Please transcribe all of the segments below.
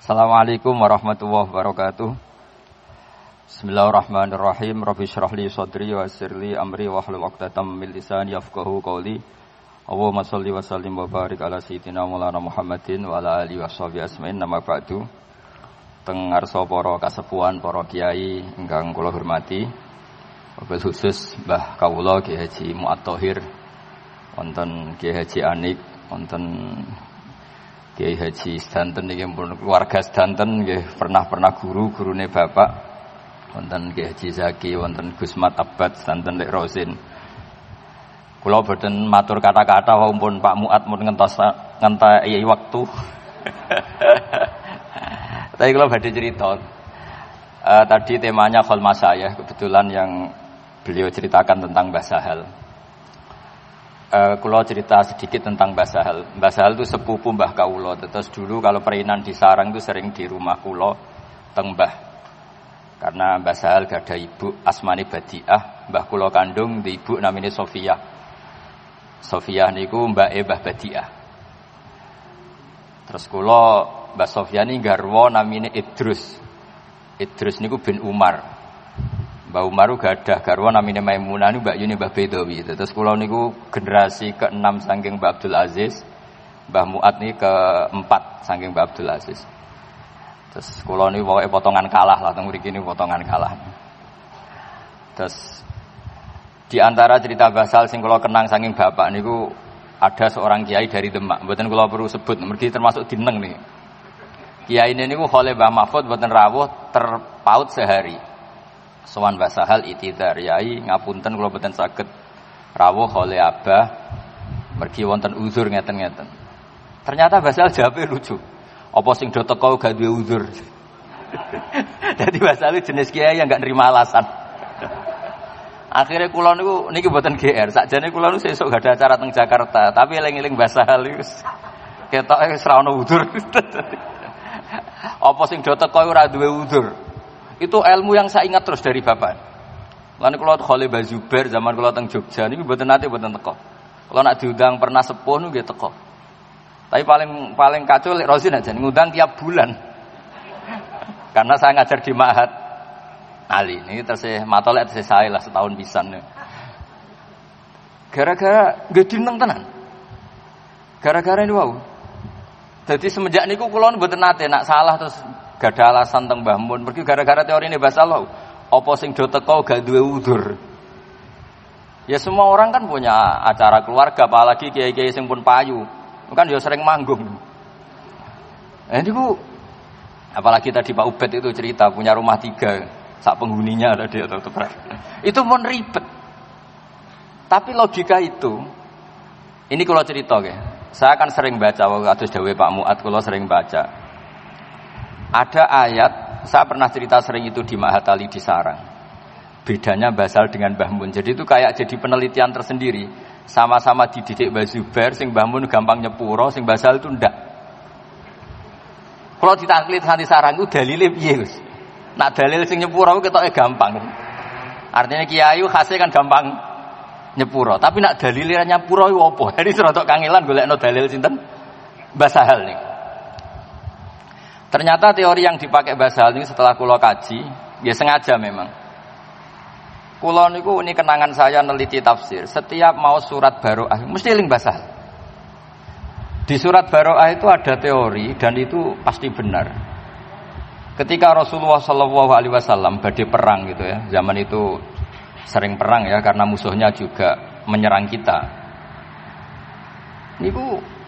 Assalamualaikum warahmatullahi wabarakatuh. Bismillahirrahmanirrahim. Rabbi shrah li sadri wa yassir li amri wahlul 'uqdatam min lisani yafqahu qawli. Allahumma shalli wa sallim wa barik ala sayyidina Maulana Muhammadin wa ala alihi washabihi ajmain. Nama ba'du. Teng ngarsa para kasepuhan, para kiai ingkang kula hormati. Wabil khusus Mbah Kawula Kiai Haji Mu'ad Thohir, wonten Kiai Haji Anik, wonten Kiai Haji Sedanten niki pun keluarga Sedanten nggih pernah gurune bapak, wonten Kiai Haji Zaki, wonten Gus Mat Abad Sedanten Lek Rosin. Kula boten matur kata-kata walaupun Pak Mu'ad mun ngentai waktu. Tapi kula badhe cerita. Tadi temanya Kholma saya, kebetulan yang beliau ceritakan tentang Mbah Sahal. Kula cerita sedikit tentang Mbah Sahal. Mbah Sahal itu sepupu Mbah Kawula. Terus dulu kalau perinan di sarang itu sering di rumah kula teng Mbah. Karena Mbah Sahal gak ada ibu asmane Badiah, Mbah kula kandung di ibu namanya Sofia. Sofia niku mbake Mbah Badiah. Terus kula Mbah Sofia ni garwa namine Idrus. Idrus niku bin Umar. Mbah Umar gak ada garwa namine Maimunah niku mbak yune Mbah Bedawi. Terus kula niku generasi ke-6 saking Mbah Abdul Aziz. Mbah Mu'ad niki ke-4 saking Mbah Abdul Aziz. Terus kula niku pokoke potongan kalah lah teng mriki niku potongan kalah. Terus di antara cerita basal sing kula kenang saking bapak niku ada seorang kiai dari Demak. Mboten kula perlu sebut, mergi termasuk dineng niki. Kiai ini niku khole Mbah Mahfud mboten rawuh terpaut sehari. Sowan Mbah Sahal itidar yai ngapunten kula mboten saged rawuh khole Abah mergi wonten uzur ngeten-ngeten. Ternyata Mbah Sahal jawabe lucu. Apa sing do teko gak duwe uzur. Dadi Mbah Sahal jenis kiai yang gak nerima alasan. Akhirnya kula niku niki mboten GR. Sakjane kula niku sesuk gak ada acara teng Jakarta, tapi eling-eling Mbah Sahal wis ketoke wis ra ono uzur. Apa sing do teko ora duwe uzur. Itu ilmu yang saya ingat terus dari bapak. Lan kula khole Mbah Zubair zaman kula teng Jogja niku mboten nate mboten teko. Kula nak diundang pernah sepuh niku nggih teko. Tapi paling kacau Lek Rosin aja ngundang tiap bulan. Karena saya ngajar di Ma'had Ali. Ini terus matolek terus saya lah setahun pisan. Gara-gara nggih dineng tenan. Gara-gara ini wau. Jadi semenjak niku kula mboten nate nak salah terus gak ada alasan teng Mbah Mun. Pergi gara-gara teori ini bahasa Allah. Apa sing do teko gak duwe udzur. Ya semua orang kan punya acara keluarga, apalagi kiai-kiai sing pun payu. Kan ya sering manggung. Niku apalagi tadi Pak Ubed itu cerita punya rumah 3, sak penghuninya ada dia atau itu pun ribet. Tapi logika itu ini kalau cerita ya. Saya kan sering baca waktu atus dawuh Pak Mu'ad, kula sering baca. Ada ayat, saya pernah cerita sering itu di Ma'had Ali di Sarang. Bedanya Mbah Sahal dengan Mbah Mun. Jadi itu kayak jadi penelitian tersendiri. Sama-sama dididik Mbah Zubair, sing Mbah Mun gampang nyepuro, sing Mbah Sahal itu ndak. Kalau ditaklit di Sarang itu dalile piye, Gus? Nak dalil sing nyepuro ketoke gampang. Artinya kiai khase kan gampang nyepuro, tapi nak dalile nyepuro iku apa? Jadi serodok kangelan golekno dalil sinten? Mbah Sahal nih. Ternyata teori yang dipakai Mbah Sahal ini setelah kula kaji, ya sengaja memang. Kula niku ini kenangan saya neliti tafsir. Setiap mau surat Baroah mesti eling Mbah Sahal. Di surat Baroah itu ada teori dan itu pasti benar. Ketika Rasulullah Shallallahu Alaihi Wasallam badhe perang gitu ya, zaman itu sering perang ya karena musuhnya juga menyerang kita. Niku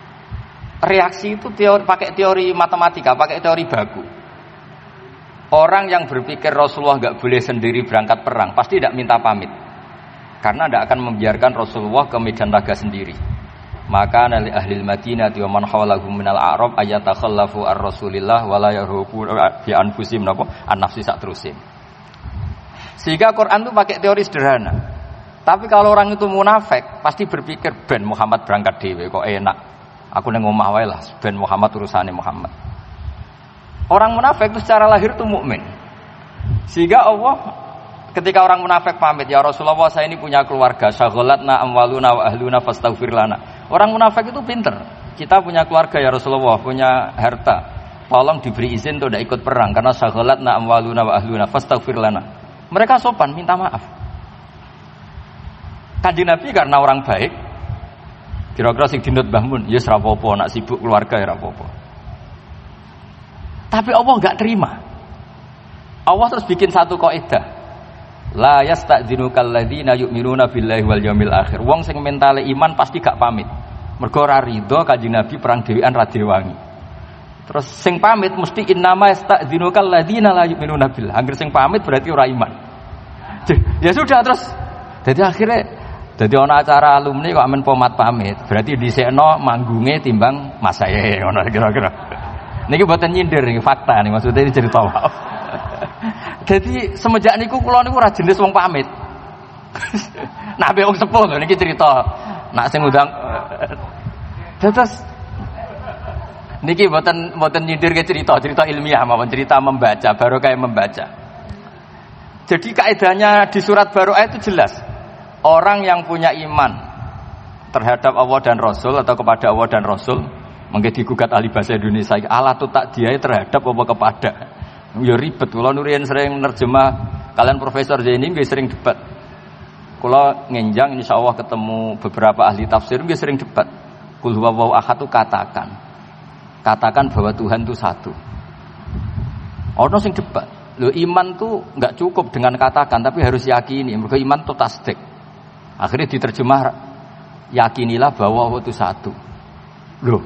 reaksi itu pakai teori matematika, pakai teori baku. Orang yang berpikir Rasulullah enggak boleh sendiri berangkat perang, pasti tidak minta pamit. Karena tidak akan membiarkan Rasulullah ke medan laga sendiri. Maka nali ahlil Madinah wa man hawlahum minal a'rab ayatakhallafu ar-Rasulillah wa la yarhubu bi anfusihim napa an-nafsi sak terusin. Sehingga Quran itu pakai teori sederhana. Tapi kalau orang itu munafik, pasti berpikir ben Muhammad berangkat dhewe kok enak. Aku nang omah wae lah, ben Muhammad urusane Muhammad. Orang munafik itu secara lahir itu mukmin. Sehingga Allah ketika orang munafik pamit, ya Rasulullah saya ini punya keluarga, syaghalatna amwaluna wa ahluna fastaghfir lana. Orang munafik itu pinter. Kita punya keluarga ya Rasulullah, punya harta. tolong diberi izin untuk tidak ikut perang karena syaghalatna amwaluna wa ahluna fastaghfir lana. Mereka sopan minta maaf. Kanjeng Nabi karena orang baik, kira-kira sing dinut Mbah Mun, ya ora apa-apa, nak sibuk keluarga ya ora apa-apa. Tapi Allah enggak terima. Allah terus bikin satu kaidah. La yasta'dzinukal ladzina yu'minuna billahi wal yaumil akhir. Wong sing mentale iman pasti gak pamit. Mergo ora rido Kanjeng Nabi perang dhewean ra diwangi. Terus sing pamit mesti innama yasta'dzinukal ladzina la yu'minuna billah. Angger sing pamit berarti ora iman. Ya sudah terus. Jadi akhirnya ana acara alumni kok amen pomat pamit. Berarti dhisikno manggunge timbang masae ngono kira-kira. Niki mboten nyindir niki fakta nih maksudnya ini cerita wae. Jadi semenjak niku kula niku ora jenis wong pamit. Nah, be wong sepuh lho niki cerita. Nak sing undang terus niki mboten nyindir ke cerita ilmiah mawon cerita membaca, baru kayak membaca. Jadi kaidahnya di surat Baroah itu jelas. Orang yang punya iman terhadap Allah dan Rasul atau kepada Allah dan Rasul, mungkin digugat ahli bahasa Indonesia, ala tu tak dia terhadap apa kepada. Ya ribet, kalau nurian sering nerjemah, kalian Profesor Zaini nggih sering debat. Kalau ngenjang insya Allah ketemu beberapa ahli tafsir nggih sering debat. Qul huwallahu ahad itu katakan bahwa Tuhan itu satu. Orang sing debat, lo iman tuh nggak cukup dengan katakan, tapi harus yakini. Mereka iman tuh tasdik. Akhirnya diterjemah, yakinilah bahwa Allah itu satu. Loh,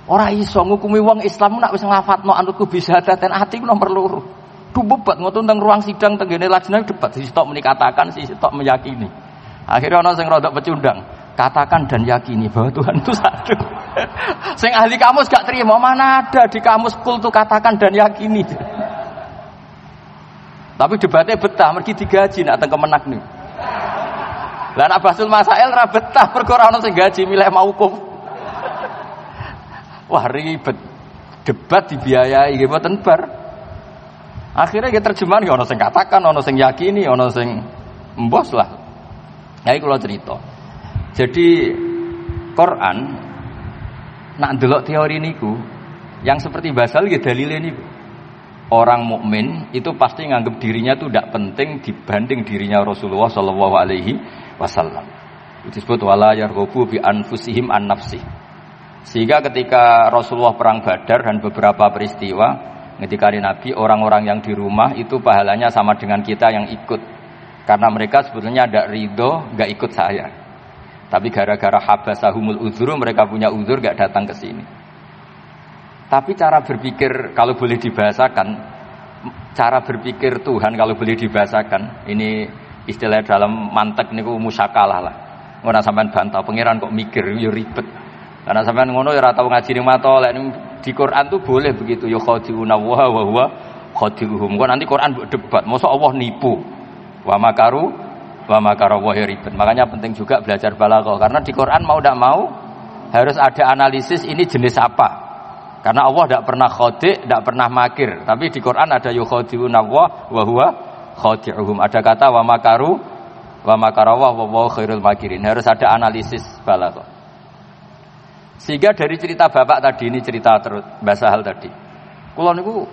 orang iso ngukumi wong Islam nak wis nglafatno anutku bisa daten ati nomor loro. Du bebat ngoten teng ruang sidang tenggene lajnah debat, sisi tok muni katakan, sisi tok meyakini. Akhirnya ana sing rodok pecundang, katakan dan yakini bahwa Tuhan itu satu. Sing ahli kamus gak terima, mana ada di kamus kul tuh katakan dan yakini. Tapi debatnya betah, mergi digaji nak teng kemenak nih. Lah nak basul masail ra betah perkara ana sing gaji milih mauquf. Wah ribet. Debat dibiayai nggih mboten bar. Akhirnya nggih terjemahan nggih ana sing katakan, ana sing yakini, ana sing embos lah. Ya iki kula cerita. Jadi Quran nak ndelok teori niku yang seperti basal nggih dalile niku. Orang mukmin itu pasti nganggap dirinya itu tidak penting dibanding dirinya Rasulullah Shallallahu Alaihi Wasallam. Itu disebut wala yarghabu bi anfusihim an nafsi. Sehingga ketika Rasulullah perang Badar dan beberapa peristiwa, ketika Nabi orang-orang yang di rumah itu pahalanya sama dengan kita yang ikut, karena mereka sebetulnya ada ridho nggak ikut saya. Tapi gara-gara habasahumul uzur, mereka punya uzur nggak datang ke sini. Tapi cara berpikir kalau boleh dibahasakan, cara berpikir Tuhan kalau boleh dibahasakan, ini istilah dalam mantek niku musyakalah lah. Ngono sampean bantah pangeran kok mikir yo ribet. Karena sampean ngono ya ora tau ngaji ning mata, lek di Quran tuh boleh begitu ya khadi'una wa huwa khadi'uhum. Kok nanti Quran mbok debat, mosok Allah nipu. Wa makaru wa makarallahi ribet. Makanya penting juga belajar balaghah karena di Quran mau ndak mau harus ada analisis ini jenis apa. Karena Allah tidak pernah khodi', tidak pernah makir. Tapi di Quran ada yukhadi'una wa huwa khadi'uhum. Ada kata wa makaru wa makarawah wa huwa khairul makirin. Harus ada analisis balaghah. Sehingga dari cerita bapak tadi, ini cerita terus bahasa hal tadi. Kula niku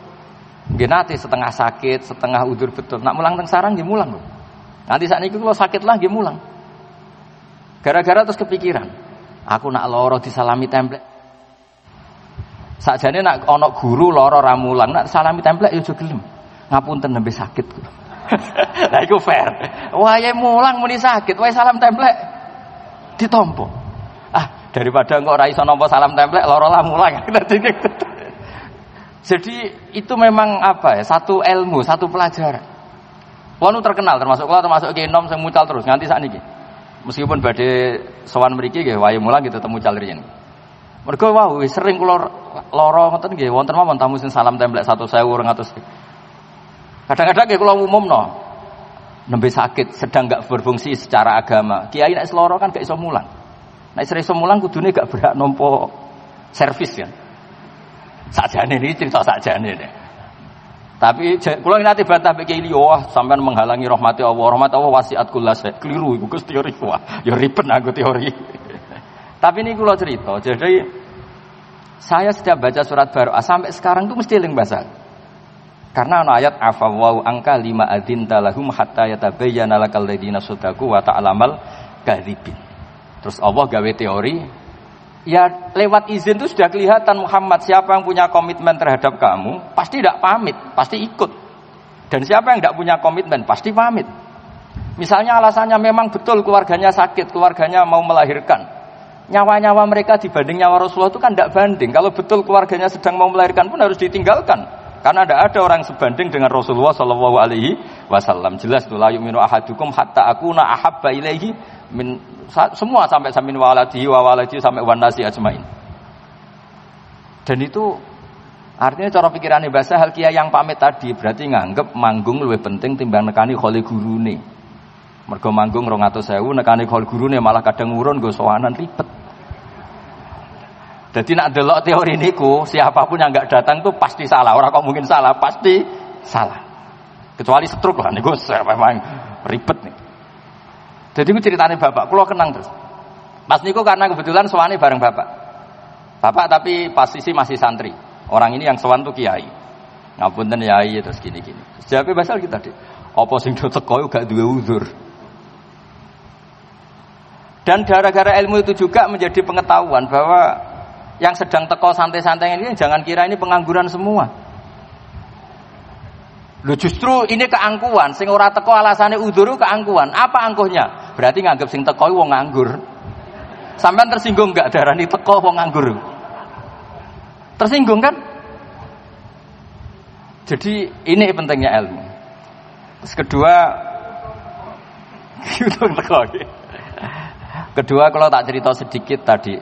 nggih nate setengah sakit, setengah udur betul. Nak mulang teng sarang nggih mulang lho. Nanti sakniki kula sakit lah nggih mulang. Gara-gara terus kepikiran, aku nak lara disalami templek. Sakjane nak ana guru lara ra mulang, nak salami templek yo aja gelem. Ngapunten nembe sakit. Lah iku fair. Wae mulang muni sakit, wae salam templek ditampa. Ah, daripada engko ora iso nampa salam templek lara lah mulang. Jadi itu memang apa ya? Satu ilmu, satu pelajaran. Kulo nu terkenal termasuk Ki Enom sing mucal terus nganti sakniki. Meskipun badhe sowan mriki nggih wae mulang gitu temu mucal riyen. Mergo wau sering kula lara ngoten nggih wonten mawon tamu sing salam templek 1.200. Kadang-kadang nggih kula umumno nembe sakit sedang enggak berfungsi secara agama. Kiai nek lara kan gak iso mulang. Nek iso mulang kudune gak berhak nampa servis kan. Sakjane iki cerita sakjane nek. Tapi kula nate bantah mek Kiai wah sampean menghalangi rahmati Allah. Rahmat Allah wasiat kullas. Keliru iku Gus teori wah. Ya ribet aku teori. Tapi ini kula cerita. Jadi Saya setiap baca surat Baroah sampai sekarang tuh mesti eling bahasa. Karena ana ayat afawau angka lima adzinta lahum hatta yatabayyana lakal ladzina shadaku wa ta'lamal kadzibin. Terus Allah gawe teori, ya lewat izin itu sudah kelihatan Muhammad siapa yang punya komitmen terhadap kamu pasti tidak pamit, pasti ikut. Dan siapa yang tidak punya komitmen pasti pamit. Misalnya alasannya memang betul keluarganya sakit, keluarganya mau melahirkan. Nyawa-nyawa mereka dibanding nyawa Rasulullah itu kan tidak banding. Kalau betul keluarganya sedang mau melahirkan pun harus ditinggalkan. Karena tidak ada orang sebanding dengan Rasulullah Shallallahu Alaihi Wasallam. Jelas tuh la yu'minu ahadukum hatta akuna ahabba ilaihi min semua sampai min waladihi wa waladihi sampai wan nasi ajmain. Dan itu artinya cara pikirannya bahasa hal kiai yang pamit tadi berarti nganggep manggung lebih penting timbang nekani kholi gurune. Mergo manggung 200.000 nekani kholi gurune malah kadang ngurun nggo sowanan ribet. Jadi nak delok teori niku, siapapun yang enggak datang tuh pasti salah. Orang kok mungkin salah, pasti salah. Kecuali stroke lah niku memang ribet nih. Jadi ku ceritane bapak, kula kenang terus. Pas niku karena kebetulan sowane bareng bapak. Bapak tapi posisi masih santri. Orang ini yang sowan tuh kiai. Ngapunten yai terus gini-gini. Terus jawabe basal kita, Dik. Apa sing do teko gak duwe uzur. Dan gara-gara ilmu itu juga menjadi pengetahuan bahwa yang sedang teko santai-santai ini jangan kira ini pengangguran semua. Loh justru ini keangkuhan. Sing ora teko alasane udzur keangkuhan. Apa angkuhnya? Berarti nganggep sing teko wong nganggur. Sampean tersinggung enggak darani teko wong nganggur? Tersinggung kan? Jadi ini pentingnya ilmu. Terus kedua Kedua kalau tak cerita sedikit tadi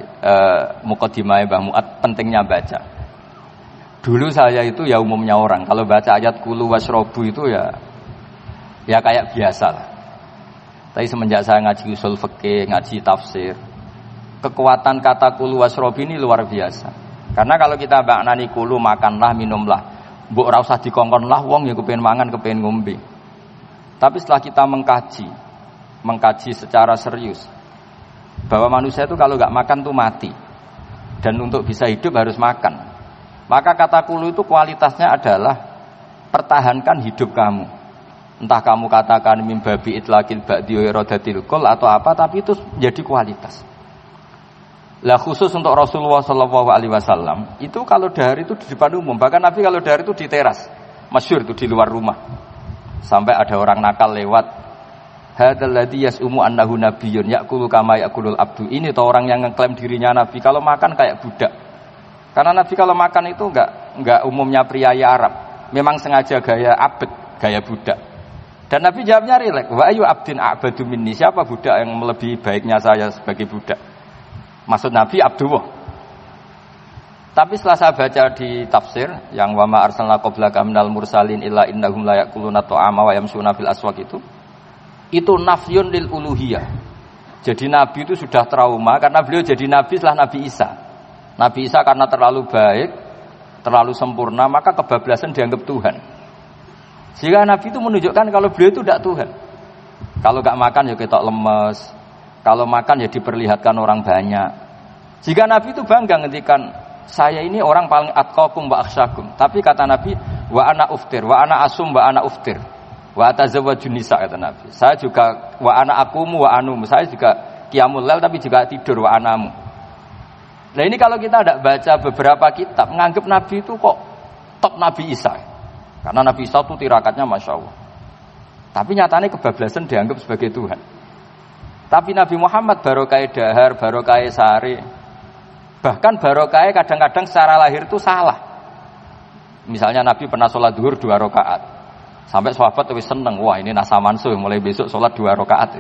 mukadimah Mbah Muat pentingnya baca. Dulu saya itu ya umumnya orang kalau baca ayat kulu wasrobu itu ya kayak biasa lah. Tapi semenjak saya ngaji usul fikih, ngaji tafsir, kekuatan kata kulu wasrobu ini luar biasa. Karena kalau kita maknani kulu makanlah, minumlah, mbok ora usah dikongkon lah wong ya kepengin mangan, kepengin ngombe. Tapi setelah kita mengkaji secara serius bahwa manusia itu kalau nggak makan tuh mati, dan untuk bisa hidup harus makan. Maka kata kulu itu kualitasnya adalah pertahankan hidup kamu. Entah kamu katakan mimbabi itlaqil ba'di iradatil kul atau apa, tapi itu jadi kualitas. Lah khusus untuk Rasulullah Shallallahu Alaihi Wasallam itu kalau dahar itu di depan umum, bahkan Nabi kalau dahar itu di teras, masyhur itu di luar rumah. Sampai ada orang nakal lewat. Hadzal ladzi yas'umu annahu nabiyyun ya'kulu kama ya'kulul abdu. Ini tuh orang yang ngeklaim dirinya nabi, kalau makan kayak budak. Karena nabi kalau makan itu enggak umumnya pria Arab. Memang sengaja gaya abd, gaya budak. Dan Nabi jawabnya rileks, wa ayu abdin a'badu minni. Siapa budak yang melebihi baiknya saya sebagai budak? Maksud Nabi Abdullah. Tapi setelah saya baca di tafsir yang wa ma arsalna qablaka minal mursalin illa innahum la ya'kuluna ta'ama wa yamshuna fil aswaq itu nafyun lil uluhiyah. Jadi Nabi itu sudah trauma karena beliau jadi Nabi setelah Nabi Isa. Nabi Isa karena terlalu baik, terlalu sempurna, maka kebablasan dianggap Tuhan. Sehingga Nabi itu menunjukkan kalau beliau itu tidak Tuhan. Kalau gak makan ya ketok lemes, kalau makan ya diperlihatkan orang banyak. Jika Nabi itu bangga ngendikan saya ini orang paling atqakum wa akhsyakum. Tapi kata Nabi wa ana uftir, wa ana asum wa ana uftir. Wa tazawwajun nisa kata Nabi. Saya juga wa ana akumu wa anum. Saya juga qiyamul lail tapi juga tidur wa anamu. Nah ini kalau kita tidak baca beberapa kitab menganggap Nabi itu kok top Nabi Isa. Karena Nabi Isa itu tirakatnya Masya Allah. Tapi nyatanya kebablasan dianggap sebagai Tuhan. Tapi Nabi Muhammad barokah dahar, barokah sare. Bahkan barokah kadang-kadang secara lahir itu salah. Misalnya Nabi pernah sholat zuhur 2 rakaat. Sampai sahabat wis seneng, wah ini nasa mansuh mulai besok sholat 2 rakaat.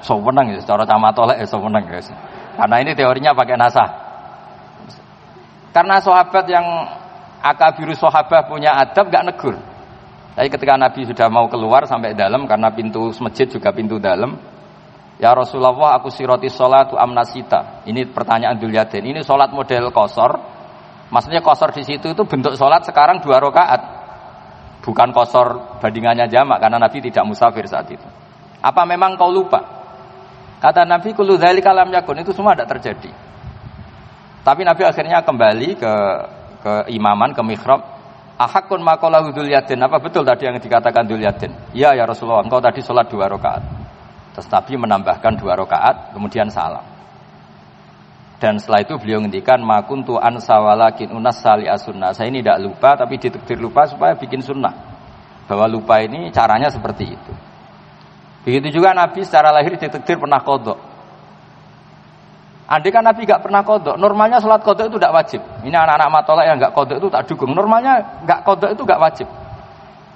So menang ya, secara camatolek ya so menang guys. Karena ini teorinya pakai nasa. Karena sahabat yang akabiru sahabah punya adab gak negur. Tapi ketika Nabi sudah mau keluar sampai dalam karena pintu masjid juga pintu dalam. Ya Rasulullah aku siroti sholatu amnasita. Ini pertanyaan Dzulyaden. Ini sholat model qashar. Maksudnya qashar di situ itu bentuk sholat sekarang 2 rakaat. Bukan qashar bandingannya jamak karena Nabi tidak musafir saat itu. Apa memang kau lupa? Kata Nabi kullu dzalika lam yakun, itu semua tidak terjadi. Tapi Nabi akhirnya kembali ke imaman, ke mihrab. Ahakun maqalahu Dzul Yadain. Apa betul tadi yang dikatakan Dzul Yadain? Ya Rasulullah, engkau tadi sholat 2 rakaat. Terus Nabi menambahkan 2 rakaat, kemudian salam. Dan setelah itu beliau ngendikan ma kuntu ansa walakin unassali as-sunnah. Saya ini tidak lupa tapi ditakdir lupa supaya bikin sunnah. Bahwa lupa ini caranya seperti itu. Begitu juga Nabi secara lahir ditakdir pernah qadha. Andai kan Nabi enggak pernah qadha, normalnya salat qadha itu tidak wajib. Ini anak-anak matolek yang enggak qadha itu tak dukung. Normalnya enggak qadha itu enggak wajib.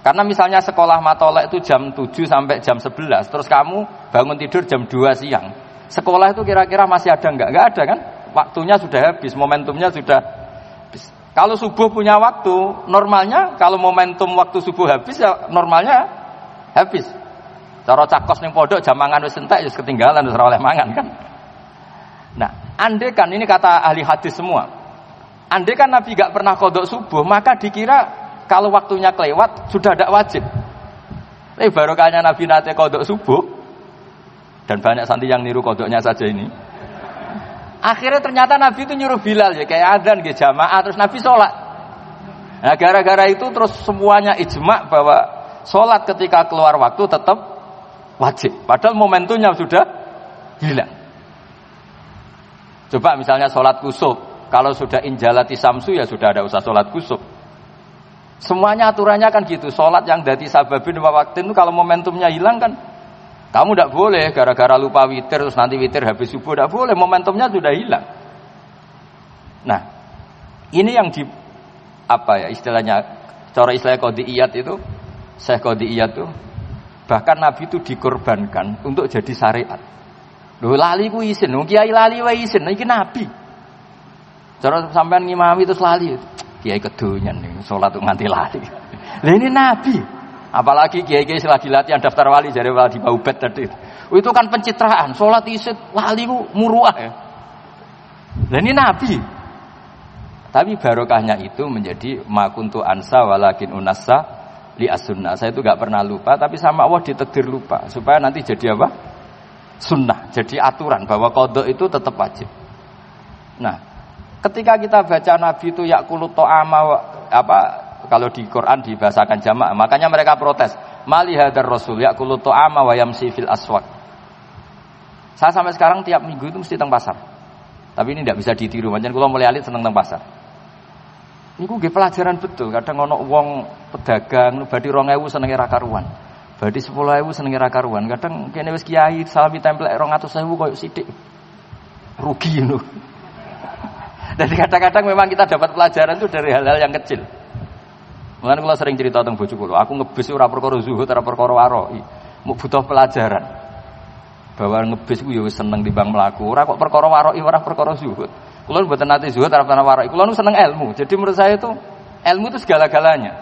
Karena misalnya sekolah matolek itu jam 7 sampai jam 11, terus kamu bangun tidur jam 2 siang. Sekolah itu kira-kira masih ada enggak? Enggak ada kan? Waktunya sudah habis, momentumnya sudah habis. Kalau subuh punya waktu, normalnya kalau momentum waktu subuh habis ya normalnya habis. Cara cakos ning pondok jam mangan wis entek wis ketinggalan wis ora oleh mangan kan. Nah, andai kan ini kata ahli hadis semua. Andai kan Nabi enggak pernah qadha subuh, maka dikira kalau waktunya kelewat sudah tidak wajib. Tapi barokahnya Nabi nate qadha subuh dan banyak santri yang niru qadhanya saja ini. Akhirnya ternyata Nabi itu nyuruh Bilal ya kayak adzan nggih jamaah terus Nabi sholat. Nah gara-gara itu terus semuanya ijma bahwa sholat ketika keluar waktu tetap wajib. Padahal momentumnya sudah hilang. Coba misalnya sholat kusuf, kalau sudah injalati samsu ya sudah ada usah sholat kusuf. Semuanya aturannya kan gitu. Sholat yang dadi sababin waktu itu kalau momentumnya hilang kan. Kamu tidak boleh gara-gara lupa witir terus nanti witir habis subuh, tidak boleh, momentumnya sudah hilang. Nah, ini yang di apa ya istilahnya, cara istilah qadhiyat itu, Syekh qadhiyat itu bahkan Nabi itu dikorbankan untuk jadi syariat. Lho lali ku isin, kiai lali wae isin, iki Nabi. Cara sampean ngimami terus lali, kiai kedonyan ning salat nganti lali. Lah ini Nabi. Apalagi kiai-kiai lagi latihan daftar wali dari wali Baubet tadi. Itu kan pencitraan, sholat isit wali ku muruah ya. Dan ini Nabi. Tapi barokahnya itu menjadi ma kuntu ansa walakin unassa li as-sunnah. Saya itu enggak pernah lupa tapi sama Allah ditakdir lupa supaya nanti jadi apa? Sunnah, jadi aturan bahwa qadha itu tetap wajib. Nah, ketika kita baca Nabi itu yaqulu ta'ama apa kalau di Quran dibahasakan jamaah, makanya mereka protes. Mali hadar Rasul yaqulu ta'ama wa yamsi fil aswaq. Saya sampai sekarang tiap minggu itu mesti teng pasar. Tapi ini tidak bisa ditiru. Pancen kula mulai alit seneng teng pasar. Niku nggih pelajaran betul. Kadang ana wong pedagang badhe 2000 senenge ra karuan. Badhe 10.000 senenge ra karuan. Kadang kene wis kiai salami templek 200.000 koyo sithik. Rugi ngono. Dan kadang-kadang memang kita dapat pelajaran itu dari hal-hal yang kecil. Mulane kula sering cerita tentang bojo kula, aku ngebis ora perkara zuhud, ora perkara waroi. Mau butuh pelajaran. Bahwa ngebis ku ya wis seneng timbang mlaku, ora kok perkara waroi, ora perkara zuhud. Kula mboten nate zuhud, ora pernah waroi. Kula nu seneng ilmu. Jadi menurut saya itu ilmu itu segala-galanya.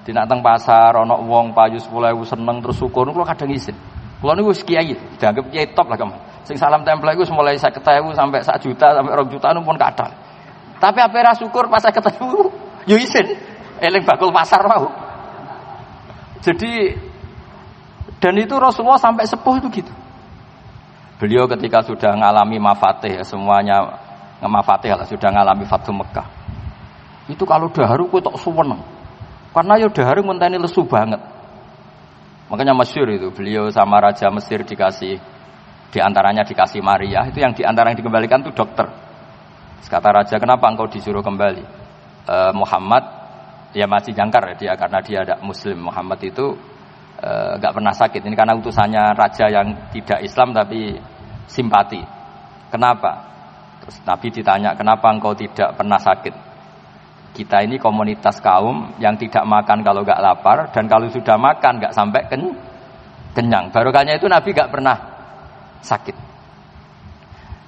Di nak teng pasar ana wong payu 10.000 seneng terus syukur kula kadang isin. Kula niku wis kiai, dianggap kiai top lah kamu. Sing salam tempel iku mulai 50.000 sampai 1 juta sampai 2 juta pun kathah. Tapi ape ra syukur pas 50.000 yo isin. Eling bakul pasar mau. Jadi dan itu Rasulullah sampai sepuh itu gitu. Beliau ketika sudah ngalami mafatih semuanya mafatih lah sudah ngalami Fathu Mekah. Itu kalau daharu ku tok suweneng. Karena ya daharu ngenteni lesu banget. Makanya masyhur itu beliau sama raja Mesir dikasih diantaranya dikasih Maria, itu yang diantara yang dikembalikan itu dokter. Kata raja, kenapa engkau disuruh kembali? Muhammad ya masih jangkar ya dia karena dia ada Muslim. Muhammad itu enggak pernah sakit. Ini karena utusannya raja yang tidak Islam tapi simpati. Kenapa? Terus Nabi ditanya, kenapa engkau tidak pernah sakit? Kita ini komunitas kaum yang tidak makan kalau enggak lapar dan kalau sudah makan enggak sampai kenyang. Barokahnya itu Nabi enggak pernah sakit.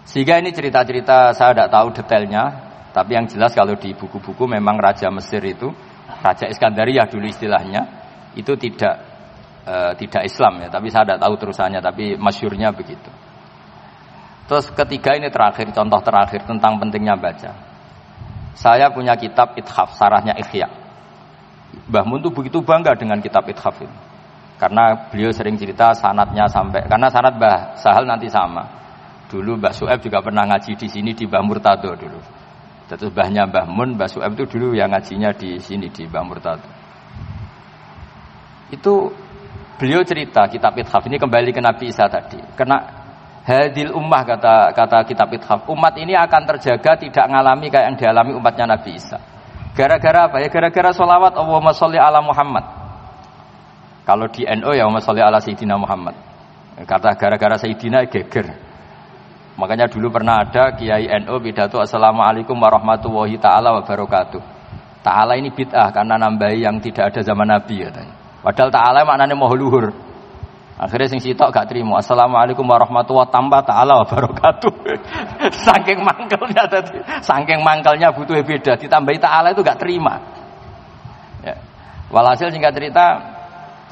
Sehingga ini cerita-cerita saya tidak tahu detailnya, tapi yang jelas kalau di buku-buku memang Raja Mesir itu, Raja Iskandariyah dulu istilahnya, itu tidak Islam ya, tapi saya tidak tahu terusannya, tapi masyhurnya begitu. Terus ketiga ini terakhir, contoh terakhir tentang pentingnya baca. Saya punya kitab Ithaf, sarahnya Ihya. Mbah Mun tuh begitu bangga dengan kitab Ithaf ini. Karena beliau sering cerita sanadnya sampai, karena sanad Mbah Sahal nanti sama. Dulu Mbah Su'aib juga pernah ngaji di sini di Mbah Murtado dulu. Terus mbahnya Mbah Mun, Mbah Su'aib itu dulu yang ngajinya di sini di Mbah Murtado. Itu beliau cerita kitab Ithaf ini kembali ke Nabi Isa tadi. Karena hadil ummah kata kitab Ithaf, umat ini akan terjaga tidak ngalami kayak yang dialami umatnya Nabi Isa. Gara-gara apa ya? Gara-gara sholawat Allahumma sholli ala Muhammad. Kalau di NU ya Allahumma sholli ala Sayyidina Muhammad. Kata gara-gara Sayyidina geger. Makanya dulu pernah ada Kiai NU pidato Assalamualaikum warahmatullahi ta'ala wabarakatuh. Ta'ala ini bid'ah karena nambahi yang tidak ada zaman Nabi katanya. Padahal ta'ala maknanya maha luhur. Akhirnya sing sitok gak terima. Assalamualaikum warahmatullahi tambah ta'ala wabarakatuh. Saking mangkelnya tadi. Saking mangkelnya butuh beda. Ditambahi ta'ala itu gak terima. Ya. Walhasil singkat cerita,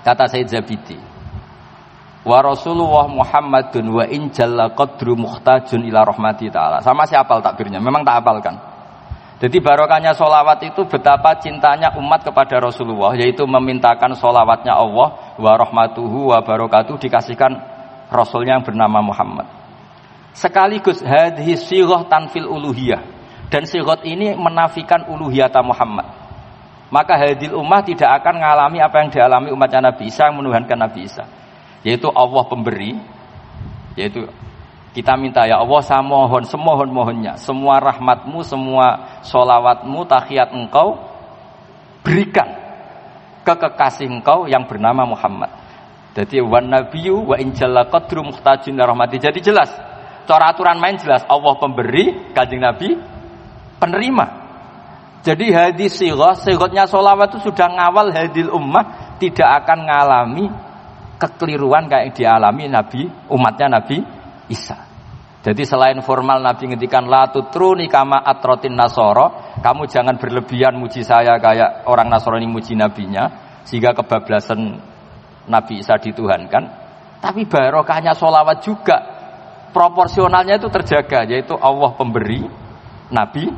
kata Sayyid Zabidi, wa Rasulullah Muhammadun wa in jalla qadru muhtajun ila rahmati ta'ala. Sama si hafal takbirnya. Memang tak hafalkan. Jadi barokahnya sholawat itu betapa cintanya umat kepada Rasulullah, yaitu memintakan sholawatnya Allah wa rahmatuhu wa barakatuh dikasihkan Rasulnya yang bernama Muhammad. Sekaligus hadhi sighah tanfil uluhiyah, dan sighah ini menafikan uluhiyata Muhammad. Maka hadil ummah tidak akan mengalami apa yang dialami umatnya Nabi Isa yang menuhankan Nabi Isa, yaitu Allah pemberi, yaitu kita minta ya Allah saya mohon semohon-mohonnya semua rahmatmu, semua sholawatmu, tahiyat engkau berikan ke kekasih engkau yang bernama Muhammad. Jadi wan nabiyyu wa in jalla qadru muhtajin rahmati. Jadi jelas, cara aturan main jelas, Allah pemberi, Kanjeng Nabi penerima. Jadi hadis sighahnya sholawat itu sudah ngawal hadil ummah tidak akan mengalami kekeliruan kayak yang dialami Nabi, umatnya Nabi Isa. Jadi selain formal Nabi ngendikan la tutruni kama atrotin nasoro, kamu jangan berlebihan muji saya kayak orang Nasrani muji nabinya sehingga kebablasan Nabi Isa dituhankan. Tapi barokahnya sholawat juga proporsionalnya itu terjaga, yaitu Allah pemberi, Nabi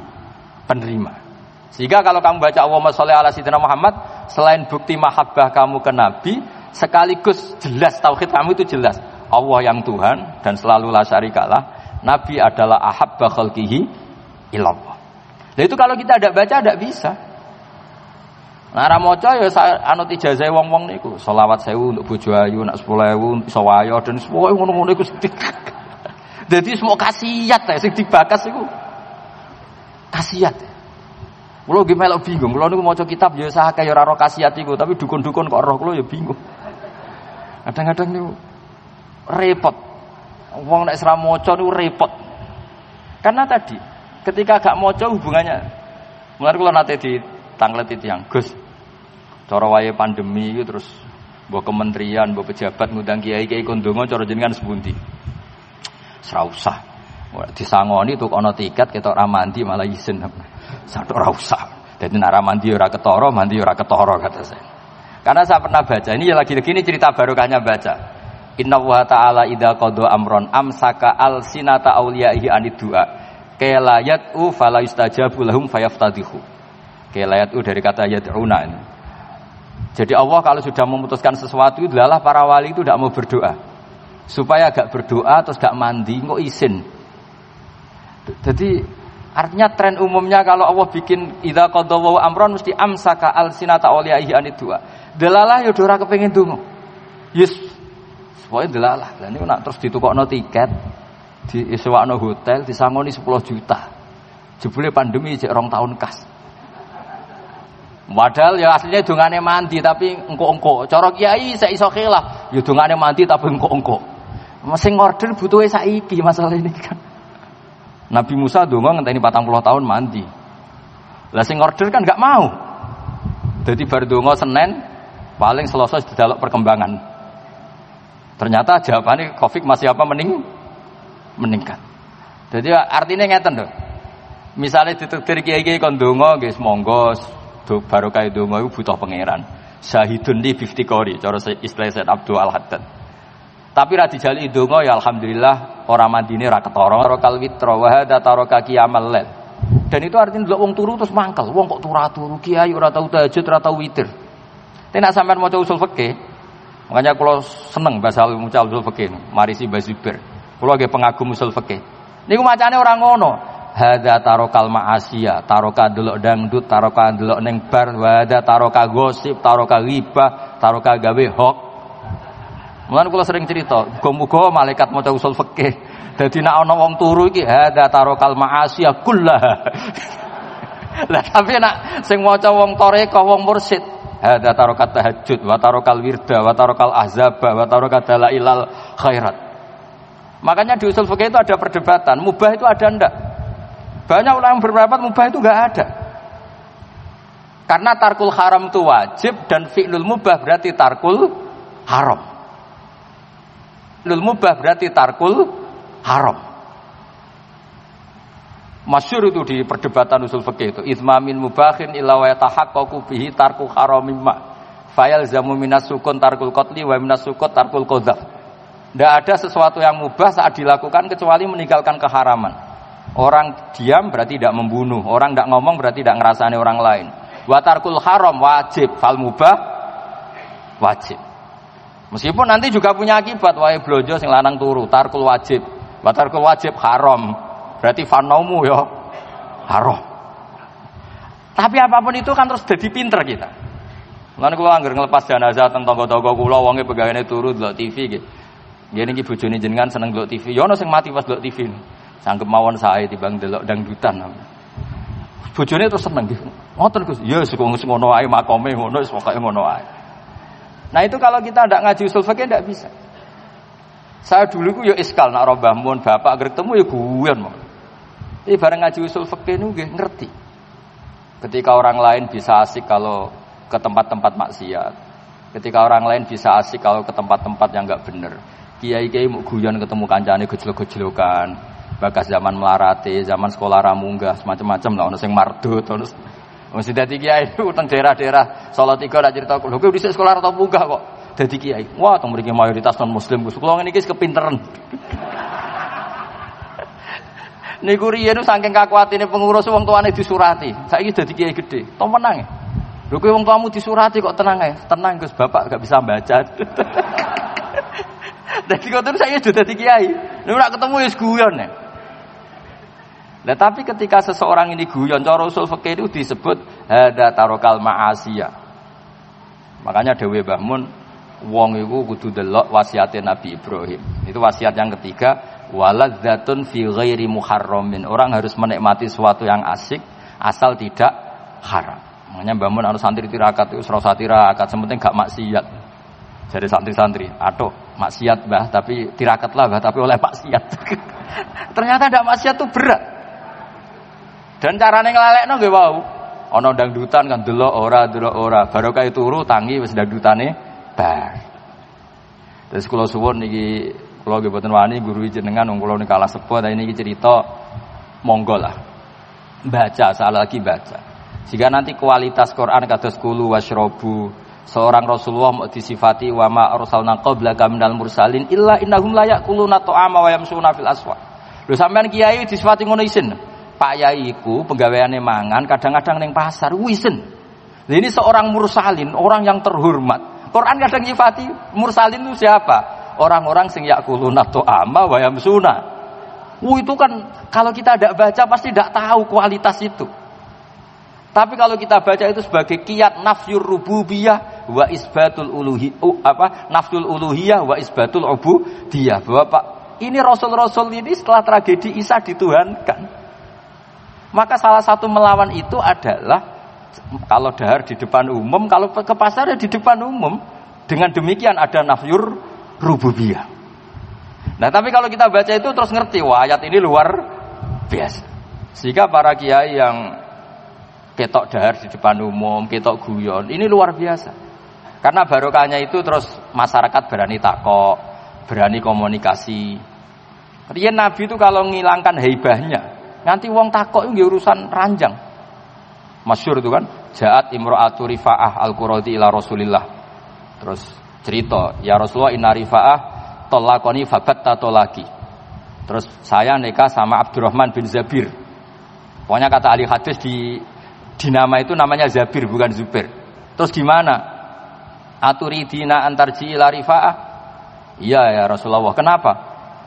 penerima. Sehingga kalau kamu baca Allahumma sholli ala sayyidina Muhammad, selain bukti mahabbah kamu ke Nabi, sekaligus jelas tauhid kamu itu jelas. Allah yang Tuhan dan selalu la syarikalah. Nabi adalah ahabba khalqihi ilallah. Nah itu kalau kita tidak baca tidak bisa. Nah ramoca ya anut ijazah wong-wong niku. Sholawat 1000 untuk bojo ayu, nak 10.000 iso wayo dan semua ngono-ngono iku. Jadi semua khasiat sing dibakas iku. Khasiat. Kulo nggih melok bingung. Kulo niku maca kitab ya sak kaya ora ro khasiat iku, tapi dukun-dukun kok roh kulo ya bingung. Kadang-kadang niku repot. Wong nek ora maca niku repot. Karena tadi ketika gak maca hubungannya. Mulane kula nate ditangleti tiyang, Gus. Cara wae pandemi iki terus mbok kementerian, mbok pejabat ngundang kiai-kiai kondonga cara jenengan sepundi. Ora usah. Disangoni tukono tiket ketok ra mandi malah izin. Satu ora usah. Dadi nek ra mandi ora ketara, mandi ora ketara kata saya. Karena saya pernah baca, ini ya lagi ini cerita barokahnya baca. Inna wa ta'ala idha qadha amron amsaka al-sinata awliyaihi anid du'a kela yad'u fala yustajabu lahum fayaftadihu. Kela yad'u dari kata yad'una ini. Jadi Allah kalau sudah memutuskan sesuatu adalah para wali itu tidak mau berdoa supaya gak berdoa terus gak mandi kok izin. Jadi artinya tren umumnya kalau Allah bikin idha qadha wa amron mesti amsaka al-sinata awliyaihi anid du'a. Delalah ya ora kepengin donga. Yes pokoke delalah. Lah niku nak terus ditukokno tiket, disewakno hotel, disangoni 10 juta. Jebule pandemi jek 2 tahun kas. Padahal ya aslinya dongane mandi tapi engko-engko. Cara kiai sak iso khilaf, ya dongane mandi tapi engko-engko. Sing order butuhe saiki masalah ini kan. Nabi Musa donga ngenteni 40 tahun mandi. Lah sing order kan enggak mau. Dadi bar donga Senin paling Selasa didelok perkembangan. Ternyata jawabannya Covid masih apa meningkat. Jadi artinya ngeten lho. Misalnya ditakdir kiai-kiai kon donga nggih monggo barokah donga iku butuh pangeran. Syahidun li 50 qori cara istilah Said Abdul Al-Haddad. Tapi ra dijali donga ya alhamdulillah ora mandine ra ketara. Rokal witra wa hada taraka qiyamal lail. Dan itu artinya delok wong turu terus mangkel. Wong kok turu kiai ora tau tahajud, ora tau witir. Tapi nek sampean maca usul fikih, makanya kalau seneng bahasa usul fikih, marisi Mbah Zubair. Kula nggih pengagum usul fikih. Niku macane ora ngono. Hadza tarokal ma'asiya, taroka delok dangdut, taroka delok ning bar, hadza taroka gosip, taroka ghibah, taroka gawe hok. Mulane kula sering cerita, muga-muga malaikat maca usul fikih. Dadi nek ana wong turu iki hadza tarokal ma'asiya kullaha. Lah tapi nek sing maca wong toreka, wong mursyid, hadza tarokat tahajud, wa tarokal wirda, wa tarokal ahzaba, wa tarokat dalailal khairat. Makanya di usul fikih itu ada perdebatan, mubah itu ada enggak? Banyak orang yang berpendapat mubah itu enggak ada. Karena tarkul haram itu wajib dan fi'lul mubah berarti tarkul haram. Fi'lul mubah berarti tarkul haram. Masyhur itu di perdebatan usul fikih itu, itsmamin mubahin illa wa yatahaqqaqu bihi tarku haramim ma. Fayal zamu minas sukun tarkul qatli wa minas sukut tarkul qadzaf. Tidak ada sesuatu yang mubah saat dilakukan kecuali meninggalkan keharaman. Orang diam berarti tidak membunuh. Orang tidak ngomong berarti tidak ngerasani orang lain. Watarkul haram wajib, fal mubah wajib. Meskipun nanti juga punya akibat. Wae blojo sing lanang turu, tarkul wajib. Watarkul wajib haram. Berarti fanaumu ya haram. Tapi apapun itu kan terus jadi pinter kita. Lan kula anggere nglepas jenazah teng tangga-tangga kula wonge pegawene turu delok TV nggih. Nggih niki bojone jenengan seneng delok TV. Ya ono sing mati pas delok TV. Sanggup mawon sae timbang delok dangdutan. Bojone terus seneng nggih. Ngoten Gus. Ya wis ngono ae makome ngono wis pokoke ngono ae. Nah itu kalau kita ndak ngaji usul fikih ndak bisa. Saya dulu ku ya iskal nak Mbah Mun bapak agar ketemu ya guyon mong. Ini bareng ngaji usul fikih niku nggih ngerti. Ketika orang lain bisa asik kalau ke tempat-tempat maksiat. Ketika orang lain bisa asik kalau ke tempat-tempat yang enggak benar. Kiai-kiai mau guyon ketemu kancane gejlok-gejlokan, bakas zaman melarate, zaman sekolah ramunggah, semacam-macam lah ono sing mardut, ono mesti dadi kiai itu teng daerah-daerah Salatiga rak cerita lho kok dhisik sekolah atau munggah kok dadi kiai. Wah, teng mriki mayoritas non muslim Gus. Kula ngene iki kepinteran. Niku riyen saking kakuatine pengurus wong tuane disurati. Saiki dadi kiai gedhe. To menang. Lho kowe wong tuamu disurati kok tenang ae. Tenang Gus, Bapak enggak bisa baca. Dadi kok terus saya sudah dadi kiai. Nek ora ketemu wis guyon ya. Nah, tapi ketika seseorang ini guyon cara usul fikih itu disebut hadza tarokal ma'asiyah. Makanya dawuh Mbah Mun wong iku kudu delok wasiate Nabi Ibrahim. Itu wasiat yang ketiga, waladzatun fi ghairi muharramin. Orang harus menikmati sesuatu yang asik asal tidak haram. Makanya Mbah Mun anu santri tirakat itu ora tirakat, sementing gak maksiat. Jadi santri-santri, aduh maksiat Mbah, tapi tirakatlah Mbah, tapi oleh maksiat. Ternyata ndak maksiat itu berat. Dan carane nglalekno nggih wau. Ana dangdutan kan delok ora, barokah turu tangi wis dangdutane bar. Terus kula suwun niki kula nggih boten wani guru jenengan wong kula niki kalah sepuh, tapi niki cerita monggo lah. Baca, salah lagi baca. Jika nanti kualitas Quran kados kulu wasyrabu, seorang Rasulullah mau disifati wa ma arsalna qablaka minal mursalin illa innahum la yaquluna ta'ama wa yamsuna fil aswaq. Lho sampean kiai disifati ngono isin. Pak Yai iku penggaweane mangan kadang-kadang ning pasar wisen. Lha ini seorang mursalin, orang yang terhormat. Quran kadang nyifati mursalin itu siapa? Orang-orang sing yaquluna ta'ama wa yamsuna. Itu kan kalau kita tidak baca pasti tidak tahu kualitas itu. Tapi kalau kita baca itu sebagai qiyat nafyur rububiyah wa isbatul nafyul uluhiyah wa isbatul ubudiyah. Bahwa Pak, ini rasul-rasul ini setelah tragedi Isa dituhankan. Maka salah satu melawan itu adalah kalau dahar di depan umum, kalau ke pasar ya di depan umum. Dengan demikian ada nafyur rububiyah. Nah, tapi kalau kita baca itu terus ngerti, wah ayat ini luar biasa. Sehingga para kiai yang ketok dahar di depan umum, ketok guyon, ini luar biasa. Karena barokahnya itu terus masyarakat berani takok, berani komunikasi. Riyen Nabi itu kalau ngilangkan haibahnya, nanti wong takok itu urusan ranjang. Masyhur itu kan, Ja'at imra'atu Rifa'ah al-Quradi ila Rasulillah. Terus cerita, ya Rasulullah inna Rifa'ah tolakoni fabatta tolaki. Terus saya nikah sama Abdurrahman bin Zabir. Pokoknya kata ahli hadis di nama itu namanya Zabir bukan Zubair. Terus gimana? Aturidina antarji ila Rifa'ah? Iya ya Rasulullah. Kenapa?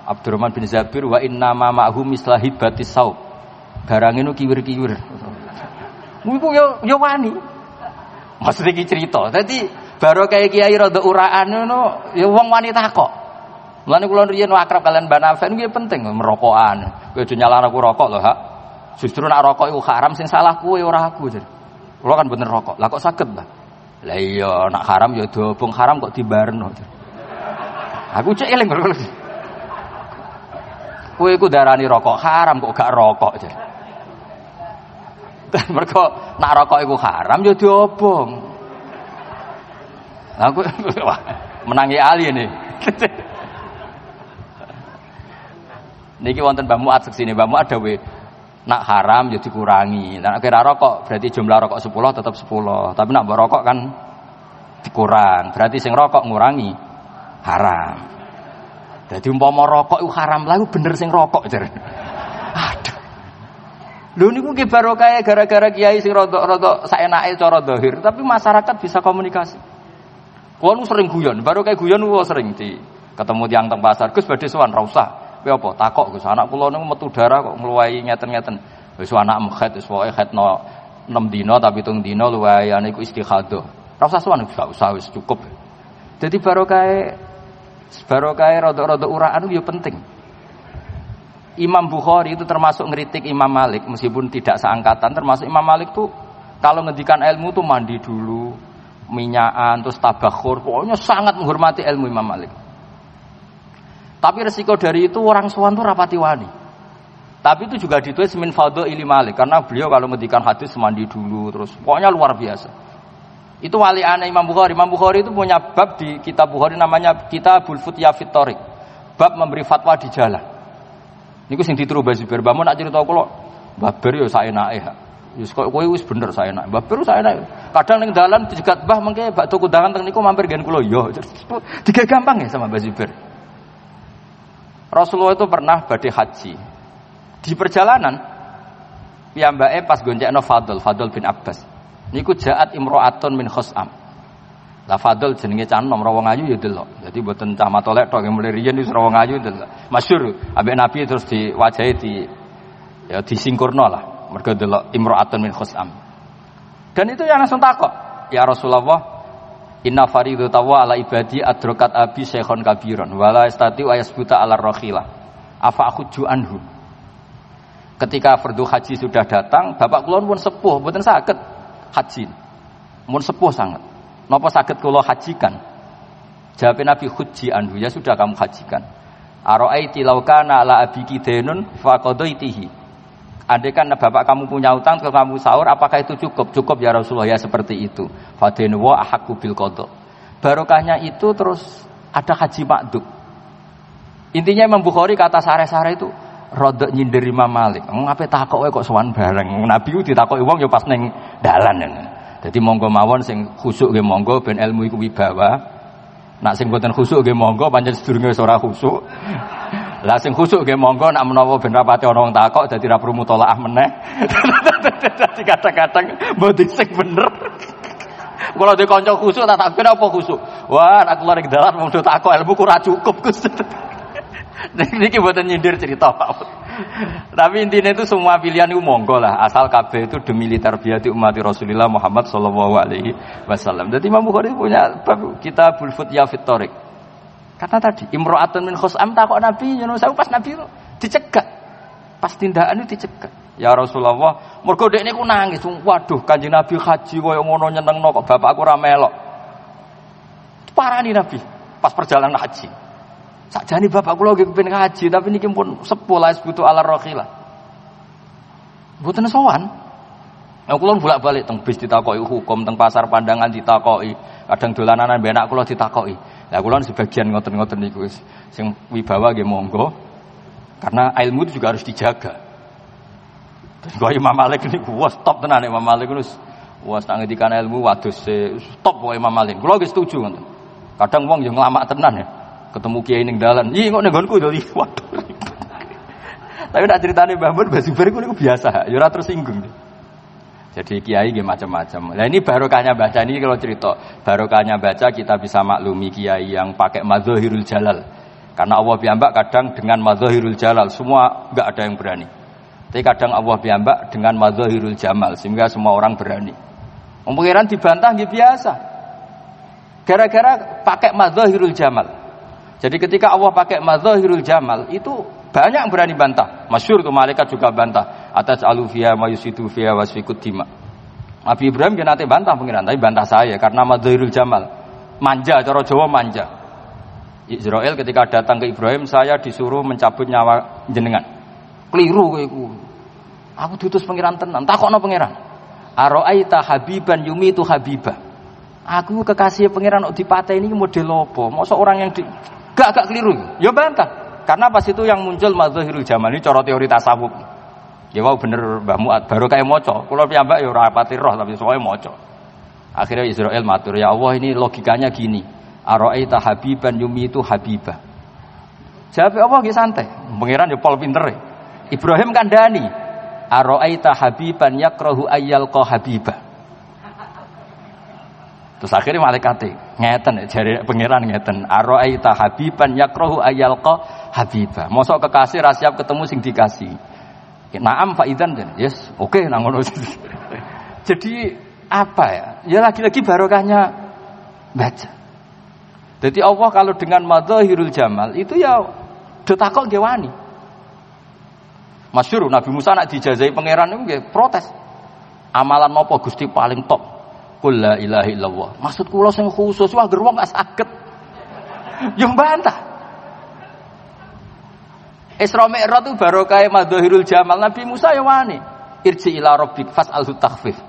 Abdurrahman bin Zabir wa inna ma ma'hu mislahibatis saub. Barang itu kiwir-kiwir. Iku yo wani. Maksud iki cerita. Dadi baru kayak kiai rada uraan ngono ya wong wani takok. Mulane kula riyen akrab kalian Mbak Nafen kuwi penting merokokan. Kowe aja nyalahno aku rokok lho, Hak. Justru nek rokok iku haram sing salah kowe ora aku. Kula kan bener rokok. Lah kok saged, Mbak? Lah iya nek haram ya dobong haram kok dibarno. Aku cek eling kok. Kowe iku darani rokok haram kok gak rokok. Mergo nak rokok iku haram ya diobong. Lah aku menangi ali ini. Niki wonten Mbah Muat seksine Mbah Muat dawuh nak haram ya dikurangi. Nek kira rokok berarti jumlah rokok 10 tetap 10. Tapi nak mbok rokok kan dikurang. Berarti sing rokok ngurangi haram. Jadi umpama rokok itu haram lah, itu bener sing rokok jar. Aduh. Lho niku ki barokah gara-gara kiai sing rada saenake cara zahir, tapi masyarakat bisa komunikasi. Kulo sering guyon, barokah guyon kulo sering di ketemu tiyang teng pasar, Gus badhe sowan ra usah. Kowe apa? Takok Gus, anak kula niku metu darah kok ngluwahi ngeten-ngeten. Wis anak mekhet wis pokoke khetno 6 dina tapi 7 dina luwihane iku istikhadah. Ra usah sowan, gak usah wis cukup. Jadi barokah rada-rada uraan itu ya penting. Imam Bukhari itu termasuk ngeritik Imam Malik meskipun tidak seangkatan, termasuk Imam Malik tuh kalau ngendikan ilmu tuh mandi dulu, minyakan, terus tabakhur, pokoknya sangat menghormati ilmu Imam Malik. Tapi resiko dari itu orang sowan tuh rapati wani. Tapi itu juga ditulis min fadhaili Malik karena beliau kalau ngendikan hadis mandi dulu terus pokoknya luar biasa. Itu wali aneh Imam Bukhari. Imam Bukhari itu punya bab di kitab Bukhari namanya Kitabul Futya fit Thariq. Bab memberi fatwa di jalan. Niku sing ditiru Mbah Zubair. Mbah mun nak crita kula, Mbah Ber yo saenake. Wis koyo kowe wis bener saenake. Mbah Ber saenake. Kadang ning dalan dijegat Mbah mengke bak tuku dangan teng niku mampir gen kula yo. Tiga gampang ya sama Mbah Zubair. Rasulullah itu pernah badhe haji. Di perjalanan piyambake pas goncekno Fadl bin Abbas. Niku jaat imro'atun min khus'am. Lah Fadl jenenge cah nom wong ayu ya delok. Dadi mboten cah matolek tok mulai riyen wis wong ayu delok. Masyhur ambek Nabi terus diwajahi disingkurno lah. Mergo delok imro'atun min khus'am. Dan itu yang langsung takok, "Ya Rasulullah, inna faridata wa ala ibadi adrakat abi syekhon kabiron wala istati wa yasbuta ala rakhilah. Afa akhudju anhu." Ketika fardu haji sudah datang, bapak kula pun sepuh, mboten saged haji. Mun sepuh sangat. Napa saged kula hajikan? Jawab Nabi khudji anhu, ya sudah kamu hajikan. Ara'aiti law kana ala abiki dainun fa qadaitihi. Andaikan bapak kamu punya utang kalau kamu sahur, apakah itu cukup? Cukup ya Rasulullah, ya seperti itu. Fadainu wa ahaqqu bil qada. Barokahnya itu terus ada haji makduk. Intinya Imam Bukhari kata sare-sare itu rodok nyindir Imam Malik. Ngapain takoke kok sowan bareng? Nabi ku ditakoki wong ya pas ning dalan. Dadi monggo mawon sing khusuk nggih monggo ben ilmu iku wibawa. Nak sing boten khusuk nggih monggo pancen sedurunge wis ora khusuk. Lah sing khusuk nggih monggo nak menawa ben rapati ana wong takok dadi ra perlu mutolaah meneh. Dadi kadang-kadang mboten sing bener. Kalau dia kanca khusuk tak takon apa khusuk? Wah, nak keluar ning dalan wong do takok ilmu ku ora cukup Gus. Niki mboten nyindir cerita Pak. Tapi intinya itu semua pilihan itu monggo lah, asal kabeh itu demi tarbiyati umat Rasulullah Muhammad sallallahu alaihi wasallam. Jadi Imam Bukhari punya bab Kitabul Futya fit Thariq. Kata tadi, imro'atun min khus'am takok Nabi, yo saya pas Nabi itu dicegat. Pas tindakan itu dicegat. Ya Rasulullah, mergo dekne ku nangis. Waduh, Kanjeng Nabi haji koyo ngono nyenengno kok bapakku ora melok. Parani Nabi pas perjalanan haji. Sakjane bapak kula nggih kepengin haji tapi niki pun sepuh la butuh ala rakhilah. Mboten sowan. Nah kula bolak-balik teng bis ditakoki hukum, teng pasar pandangan ditakoki, kadang dolanan mbek anak kula ditakoki. Lah kula sebagian ngoten-ngoten niku wis sing wibawa nggih monggo. Karena ilmu itu juga harus dijaga. Terus kaya Imam Malik niku wis top tenan Imam Malik wis nak ngendikan ilmu waduh stop wae Imam Malik. Kula nggih setuju ngoten. Kadang wong yo nglamak tenan ya. Ketemu kiai ning dalan, "Ih kok ning nggonku to?" Waduh. Tapi nak critane Mbah Mun Mbah Zubair niku biasa, ya ora tersinggung. Jadi kiai nggih macam-macam. Lah ini barokahnya baca ini kalau cerita, barokahnya baca kita bisa maklumi kiai yang pakai madzahirul jalal. Karena Allah piyambak kadang dengan madzahirul jalal, semua enggak ada yang berani. Tapi kadang Allah piyambak dengan madzahirul jamal, sehingga semua orang berani. Pangeran dibantah nggih biasa. Gara-gara pakai madzahirul jamal. Jadi ketika Allah pakai madzahirul jamal, itu banyak yang berani bantah. Masyhur itu malaikat juga bantah. Atas alufiya mayusitu fiya wasfikut dima. Nabi Ibrahim dia nanti bantah pangeran, tapi bantah saya karena madzahirul jamal. Manja, cara Jawa manja. Israel ketika datang ke Ibrahim, saya disuruh mencabut nyawa jenengan. Keliru kowe. Aku diutus pangeran tenan. Takokno pangeran. Aro'aita habiban yumitu habibah. Aku kekasih pangeran kok dipateni model apa? Mosok orang yang gak keliru. Ya bantah. Karena pas itu yang muncul madzahirul jamal ini cara teori tasawuf. Ya wau bener Mbah Muat baru kayak maca. Kula piyambak ya ora pati roh tapi soalnya maca. Akhirnya Israel matur, "Ya Allah ini logikanya gini. Aro'aita habiban yumitu habibah." Jawab Allah nggih santai. Pangeran ya pol pinter. Ibrahim kandhani, "Aro'aita habiban yakrahu ayyalqa habibah." Terus akhirnya malaikate ngeten jare pangeran ngeten, "Aro'aita habiban yakrahu ayyalqa habibah." Mosok kekasih ra siap ketemu sing dikasih. Naam faidan den. Yes, oke nang ngono. Jadi apa ya? Ya lagi-lagi barokahnya baca. Jadi Allah kalau dengan madzahirul jamal itu ya do takok nggih wani. Masyhur Nabi Musa nak dijazai pangeran niku nggih protes. Amalan napa Gusti paling top? Qul la ilaha illallah. Maksud kula sing khusus wah ger wong gak saged. Yo bantah. Isra Mi'raj itu barokah madzahirul jamal. Nabi Musa ya wani. Irji ila rabbik fas'alhu takhfif.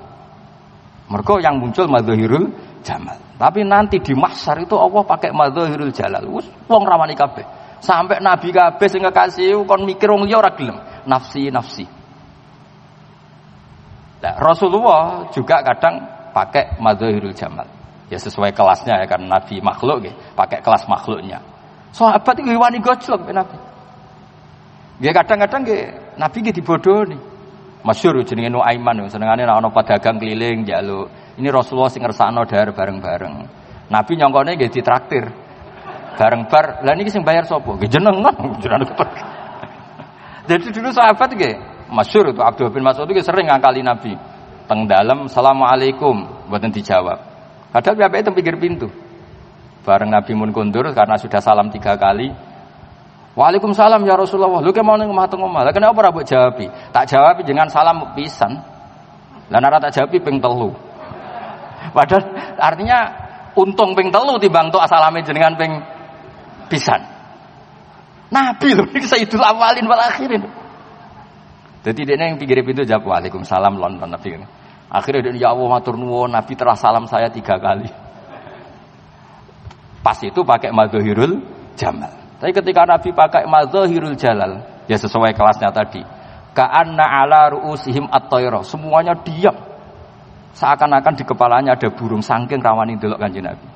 Mergo yang muncul madzahirul jamal. Tapi nanti di mahsyar itu Allah pakai madzahirul jalal. Wis wong rawani kabeh. Sampai nabi kabeh sing kekasih kon mikir wong liya ora gelem. Nafsi. Nah, Rasulullah juga kadang pakai madzahirul jamal. Ya sesuai kelasnya ya karena nabi makhluk nggih, pakai kelas makhluknya. Sahabat iki wani gojlok nabi. Nggih kadang-kadang nggih nabi nggih dibodohi. Masyhur jenenge Nuaiman senengane nek ana pedagang keliling njaluk. Ini Rasulullah sing ngersakno dahar bareng-bareng. Nabi nyongkone nggih ditraktir. Bareng bar. Lah niki sing bayar sapa? Nggih jenengan. Jadi dulu sahabat nggih masyhur itu Abdul bin Mas'ud itu sering ngakali Nabi. Teng dalem assalamualaikum mboten dijawab. Padahal piyambake teng pinggir pintu. Bareng Nabi mun kondur karena sudah salam 3 kali. Waalaikumsalam ya Rasulullah. Lho ke mau ning omah teng omah. Lah kenapa ora mbok jawabi? Tak jawab jenengan salam pisan. Lah nek tak jawab ping 3. Padahal artinya untung ping 3 timbang tok salame jenengan ping pisan. Nabi lho iki sayyidul awalin wal akhirin. Dadi dekne yang pinggir pintu jawab waalaikumsalam lonton Nabi. Akhirnya dia ya Allah matur nuwun Nabi telah salam saya 3 kali. Pas itu pakai madzahirul jamal. Tapi ketika Nabi pakai madzahirul jalal, ya sesuai kelasnya tadi. Ka'anna ala ru'usihim at-tayra, semuanya diam. Seakan-akan di kepalanya ada burung saking rawani ndelok Kanjeng Nabi.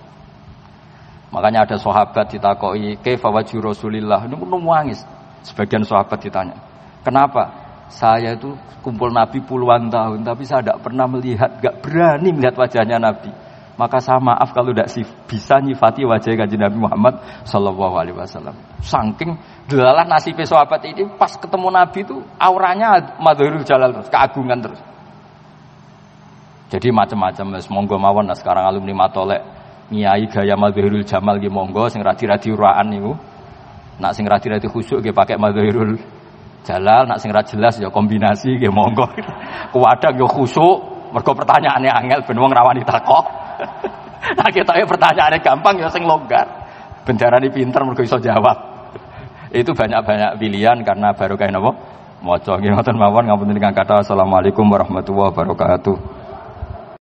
Makanya ada sahabat ditakoki, "Kaifa wajhu Rasulillah?" Niku nangis. Sebagian sahabat ditanya, "Kenapa? Saya itu kumpul Nabi puluhan tahun, tapi saya tidak pernah melihat, gak berani melihat wajahnya Nabi. Maka saya maaf kalau tidak bisa nyifati wajah Kanjeng Nabi Muhammad Sallallahu Alaihi Wasallam." Saking delalah nasibnya sahabat ini, pas ketemu Nabi itu auranya madzahirul jalal terus, keagungan terus. Jadi macam-macam, monggo mawon. Nah sekarang alumni Matolek ngiyai gaya madzahirul jamal nggih monggo, sing radi-radi uraan niku. Nak sing radi-radi khusyuk nggih pakai madzahirul jalal, nak sing ra jelas ya kombinasi nggih monggo. Kuwadang ya khusyuk, mergo pertanyaane angel ben wong rawani takok. Nah ketoke pertanyaane gampang ya sing longgar. Bendarane pinter mergo iso jawab. Itu banyak-banyak pilihan karena barokah napa? Maca nggih ngoten mawon ngapunten ingkang kathah. Assalamualaikum warahmatullahi wabarakatuh.